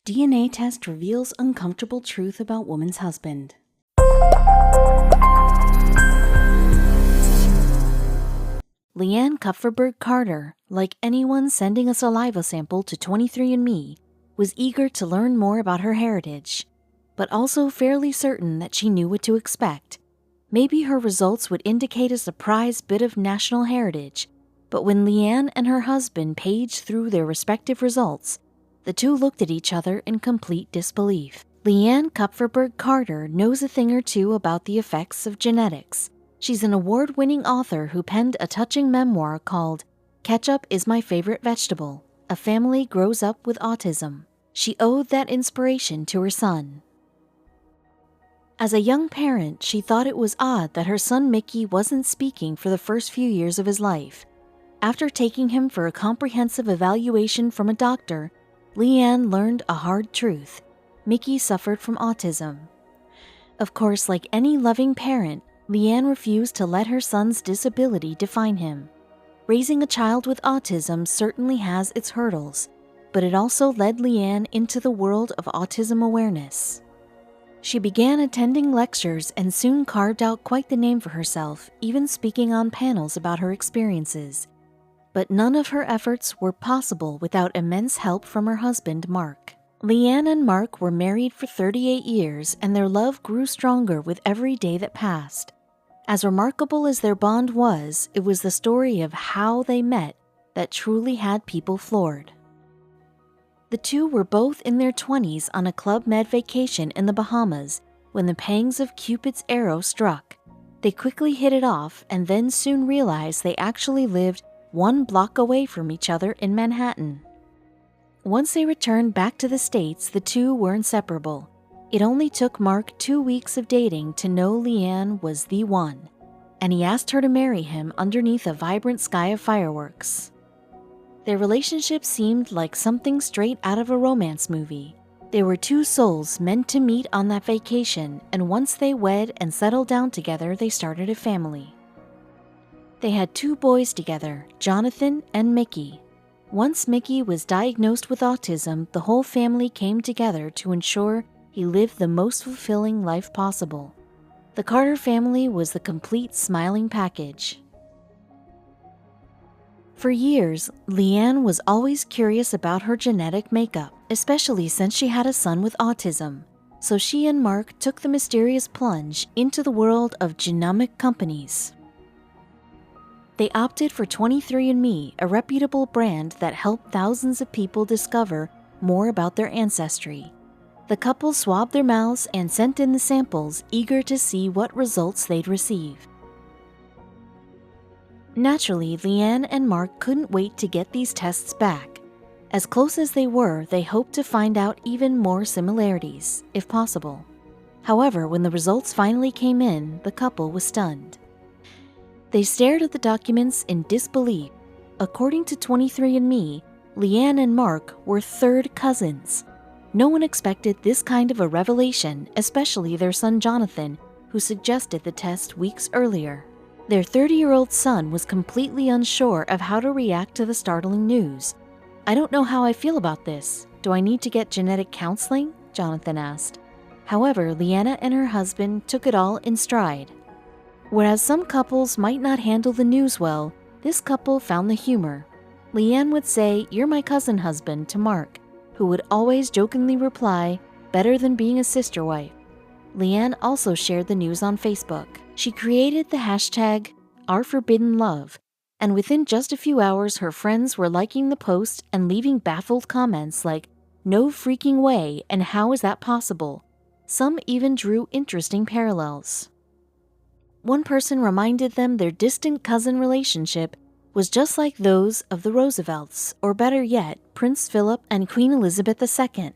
DNA test reveals uncomfortable truth about woman's husband. Leanne Kupferberg Carter, like anyone sending a saliva sample to 23andMe, was eager to learn more about her heritage, but also fairly certain that she knew what to expect. Maybe her results would indicate a surprise bit of national heritage, but when Leanne and her husband paged through their respective results, the two looked at each other in complete disbelief. Leanne Kupferberg Carter knows a thing or two about the effects of genetics. She's an award-winning author who penned a touching memoir called Ketchup is My Favorite Vegetable. A Family Grows Up with Autism. She owed that inspiration to her son. As a young parent, she thought it was odd that her son Mickey wasn't speaking for the first few years of his life. After taking him for a comprehensive evaluation from a doctor, Leanne learned a hard truth. Mickey suffered from autism. Of course, like any loving parent, Leanne refused to let her son's disability define him. Raising a child with autism certainly has its hurdles, but it also led Leanne into the world of autism awareness. She began attending lectures and soon carved out quite the name for herself, even speaking on panels about her experiences. But none of her efforts were possible without immense help from her husband, Mark. Leanne and Mark were married for 38 years, and their love grew stronger with every day that passed. As remarkable as their bond was, it was the story of how they met that truly had people floored. The two were both in their 20s on a Club Med vacation in the Bahamas when the pangs of Cupid's arrow struck. They quickly hit it off and then soon realized they actually lived 1 block away from each other in Manhattan. Once they returned back to the States, the two were inseparable. It only took Mark 2 weeks of dating to know Leanne was the one, and he asked her to marry him underneath a vibrant sky of fireworks. Their relationship seemed like something straight out of a romance movie. They were two souls meant to meet on that vacation, and once they wed and settled down together, they started a family. They had 2 boys together, Jonathan and Mickey. Once Mickey was diagnosed with autism, the whole family came together to ensure he lived the most fulfilling life possible. The Carter family was the complete smiling package. For years, Leanne was always curious about her genetic makeup, especially since she had a son with autism. So she and Mark took the mysterious plunge into the world of genomic companies. They opted for 23andMe, a reputable brand that helped thousands of people discover more about their ancestry. The couple swabbed their mouths and sent in the samples, eager to see what results they'd receive. Naturally, Leanne and Mark couldn't wait to get these tests back. As close as they were, they hoped to find out even more similarities, if possible. However, when the results finally came in, the couple was stunned. They stared at the documents in disbelief. According to 23andMe, Leanne and Mark were third cousins. No one expected this kind of a revelation, especially their son Jonathan, who suggested the test weeks earlier. Their 30-year-old son was completely unsure of how to react to the startling news. "I don't know how I feel about this. Do I need to get genetic counseling?" Jonathan asked. However, Leanna and her husband took it all in stride. Whereas some couples might not handle the news well, this couple found the humor. Leanne would say, "You're my cousin husband," to Mark, who would always jokingly reply, "Better than being a sister wife." Leanne also shared the news on Facebook. She created the hashtag #OurForbiddenLove, and within just a few hours her friends were liking the post and leaving baffled comments like, "No freaking way," and "How is that possible?" Some even drew interesting parallels. One person reminded them their distant cousin relationship was just like those of the Roosevelts, or better yet, Prince Philip and Queen Elizabeth II.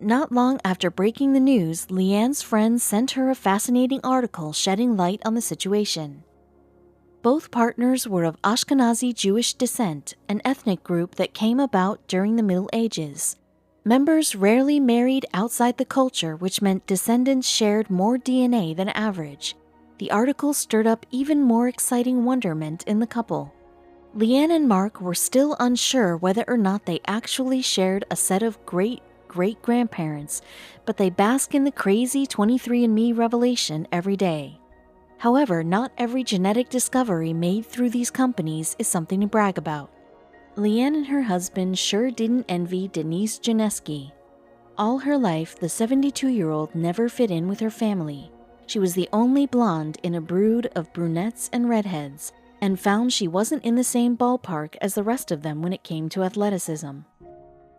Not long after breaking the news, Leanne's friends sent her a fascinating article shedding light on the situation. Both partners were of Ashkenazi Jewish descent, an ethnic group that came about during the Middle Ages. Members rarely married outside the culture, which meant descendants shared more DNA than average. The article stirred up even more exciting wonderment in the couple. Leanne and Mark were still unsure whether or not they actually shared a set of great great-grandparents, but they bask in the crazy 23andMe revelation every day. However, not every genetic discovery made through these companies is something to brag about. Leanne and her husband sure didn't envy Denise Janeski. All her life, the 72-year-old never fit in with her family. She was the only blonde in a brood of brunettes and redheads, and found she wasn't in the same ballpark as the rest of them when it came to athleticism.